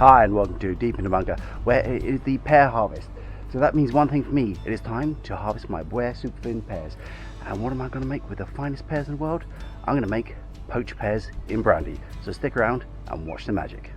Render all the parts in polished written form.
Hi and welcome to Deep in the Bunker, where it is the pear harvest. So that means one thing for me: it is time to harvest my Ware Superfin pears. And what am I going to make with the finest pears in the world? I'm going to make poached pears in brandy. So stick around and watch the magic.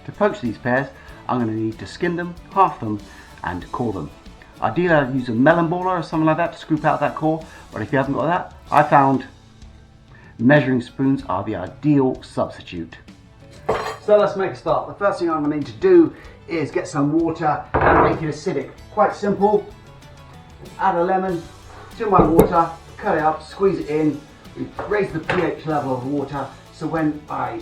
To poach these pears, I'm going to need to skin them, half them and core them. Ideally I'd use a melon baller or something like that to scoop out that core, but if you haven't got that, I found measuring spoons are the ideal substitute. So let's make a start. The first thing I'm going to need to do is get some water and make it acidic. Quite simple. Add a lemon to my water, cut it up, squeeze it in, raise the pH level of the water so when I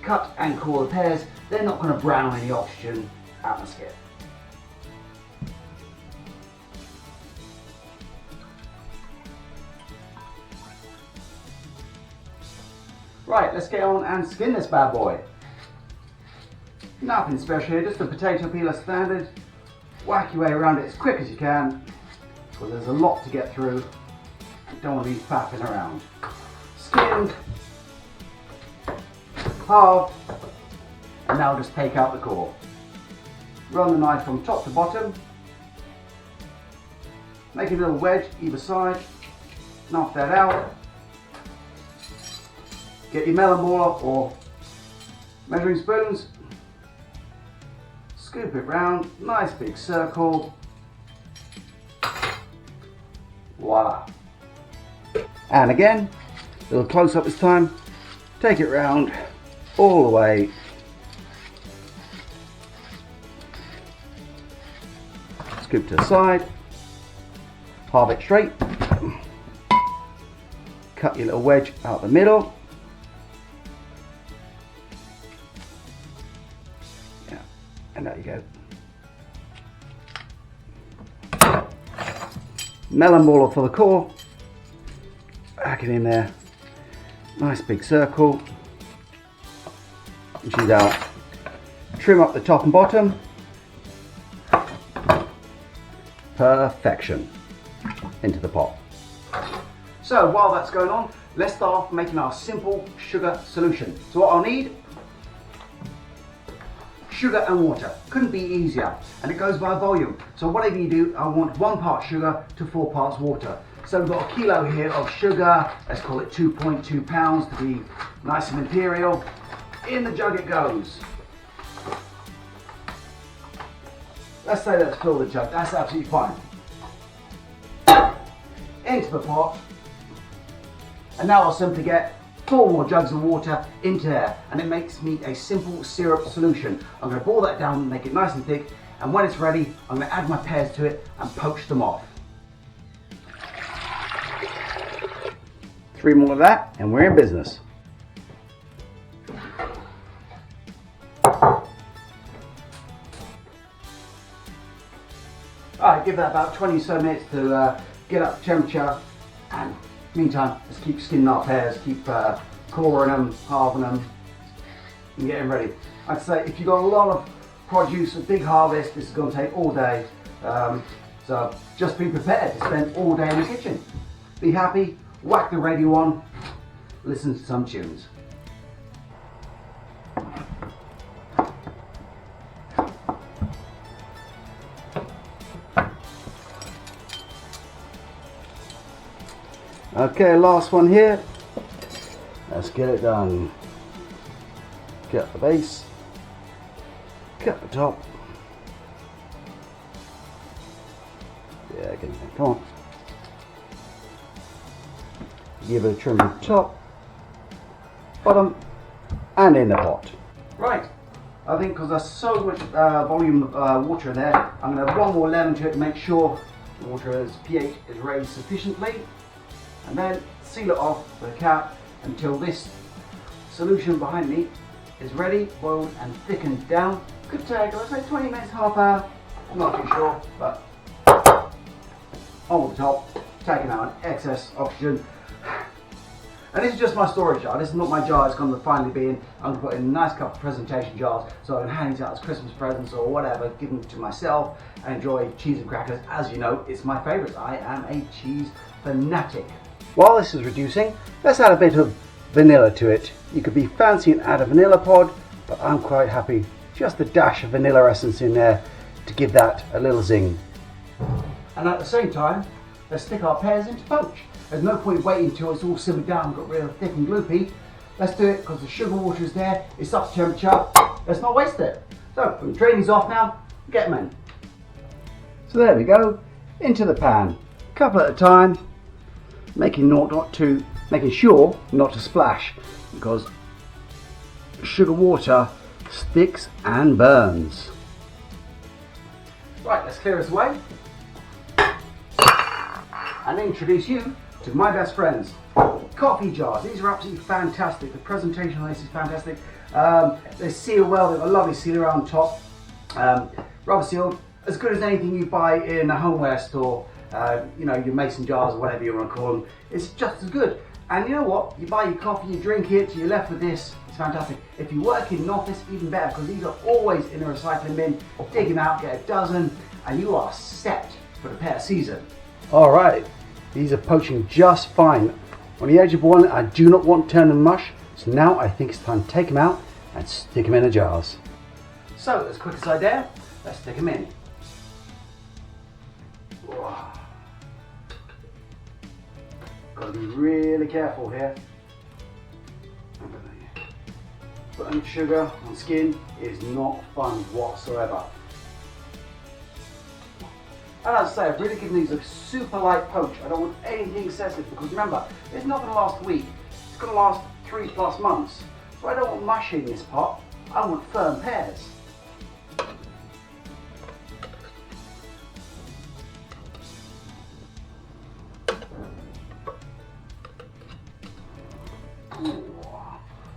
cut and core the pears, they're not going to brown in the oxygen atmosphere. Right, let's get on and skin this bad boy. Nothing special here, just a potato peeler standard. Whack your way around it as quick as you can, because there's a lot to get through. You don't want to be faffing around. Skinned, halved, and now just take out the core. Run the knife from top to bottom. Make a little wedge either side. Knock that out. Get your melon baller or measuring spoons. Scoop it round, nice big circle. Voila. And again, a little close up this time. Take it round all the way. Scoop to the side. Halve it straight. Cut your little wedge out the middle. And there you go. Melon baller for the core. Back it in there. Nice big circle. Inches out. Trim up the top and bottom. Perfection. Into the pot. So while that's going on, let's start off making our simple sugar solution. So what I'll need: sugar and water. Couldn't be easier, and it goes by volume. So whatever you do, I want 1 part sugar to 4 parts water. So we've got a kilo here of sugar. Let's call it 2.2 pounds to be nice and imperial. In the jug it goes. Let's say let's fill the jug. That's absolutely fine. Into the pot, and now I'll simply get 4 more jugs of water into there, and it makes me a simple syrup solution. I'm going to boil that down, make it nice and thick, and when it's ready, I'm going to add my pears to it and poach them off. 3 more of that, and we're in business. Alright, give that about 20 or so minutes to get up to temperature, and meantime, let's keep skinning our pears, keep coring them, halving them, and getting ready. I'd say if you've got a lot of produce, a big harvest, this is going to take all day. So just be prepared to spend all day in the kitchen. Be happy, whack the radio on, listen to some tunes. Okay, last one here. Let's get it done. Cut the base, cut the top. Yeah, get it. Come on. Give it a trim at the top, bottom, and in the pot. Right. I think because there's so much volume of water in there, I'm going to add one more lemon to it to make sure the water's pH is raised sufficiently, and then seal it off with a cap until this solution behind me is ready, boiled and thickened down. Could take, let's say, 20 minutes, half hour. I'm not too sure, but on the top, taking out excess oxygen. And this is just my storage jar. This is not my jar it's going to finally be in. I'm going to put in a nice couple of presentation jars so I can hand these out as Christmas presents or whatever, give them to myself and enjoy cheese and crackers. As you know, it's my favourite. I am a cheese fanatic. While this is reducing, let's add a bit of vanilla to it. You could be fancy and add a vanilla pod, but I'm quite happy. Just a dash of vanilla essence in there to give that a little zing. And at the same time, let's stick our pears into poach. There's no point waiting until it's all simmered down and got real thick and gloopy. Let's do it because the sugar water is there, it's up to temperature. Let's not waste it. So, we can drain these off now, get them in. So there we go, into the pan. A couple at a time, making sure not to splash because sugar water sticks and burns. Right, let's clear this away and introduce you to my best friends. Coffee jars. These are absolutely fantastic. The presentation on this is fantastic. They seal well. They've got a lovely seal around top. Rubber sealed, as good as anything you buy in a homeware store. You know, your mason jars or whatever you want to call them. It's just as good. And you know what? You buy your coffee, you drink it, you're left with this. It's fantastic. If you work in an office, even better, because these are always in a recycling bin. Dig them out, get a dozen, and you are set for the pear season. All right. These are poaching just fine. On the edge of boiling, I do not want to turn them mush, so now I think it's time to take them out and stick them in the jars. So, as quick as I dare, let's stick them in. Got to be really careful here. Putting sugar on skin is not fun whatsoever. And as I say, I've really given these a super light poach. I don't want anything excessive because remember, it's not going to last a week. It's going to last 3+ months. So I don't want mush in this pot. I want firm pears.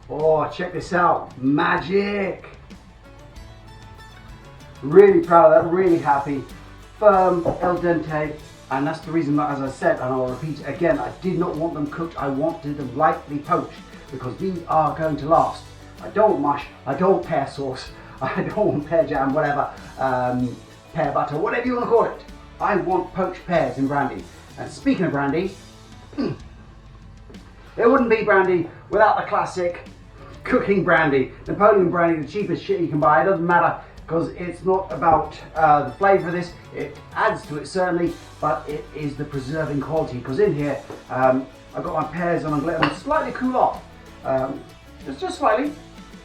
Oh, check this out. Magic! Really proud of that, really happy. Firm, al dente, and that's the reason that, as I said, and I'll repeat it again, I did not want them cooked, I wanted them lightly poached, because these are going to last. I don't want mush, I don't want pear sauce, I don't want pear jam, whatever, pear butter, whatever you want to call it. I want poached pears in brandy. And speaking of brandy, it wouldn't be brandy without the classic cooking brandy. Napoleon brandy, the cheapest shit you can buy, it doesn't matter. Because it's not about the flavour of this, it adds to it certainly, but it is the preserving quality. Because in here, I've got my pears and I'm letting them slightly cool off, just slightly,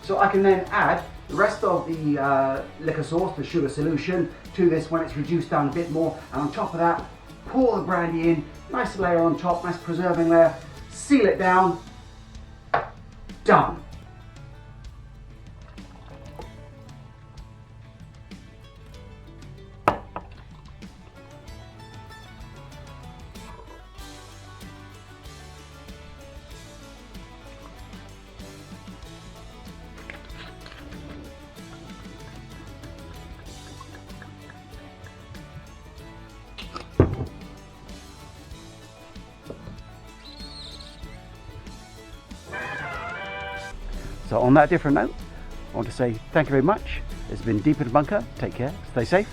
so I can then add the rest of the liquor sauce, the sugar solution, to this when it's reduced down a bit more, and on top of that, pour the brandy in, nice layer on top, nice preserving layer, seal it down, done. So on that different note, I want to say thank you very much. It's been Deep in the Bunker. Take care, stay safe,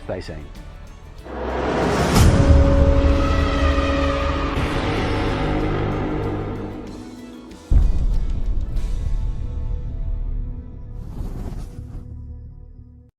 stay sane.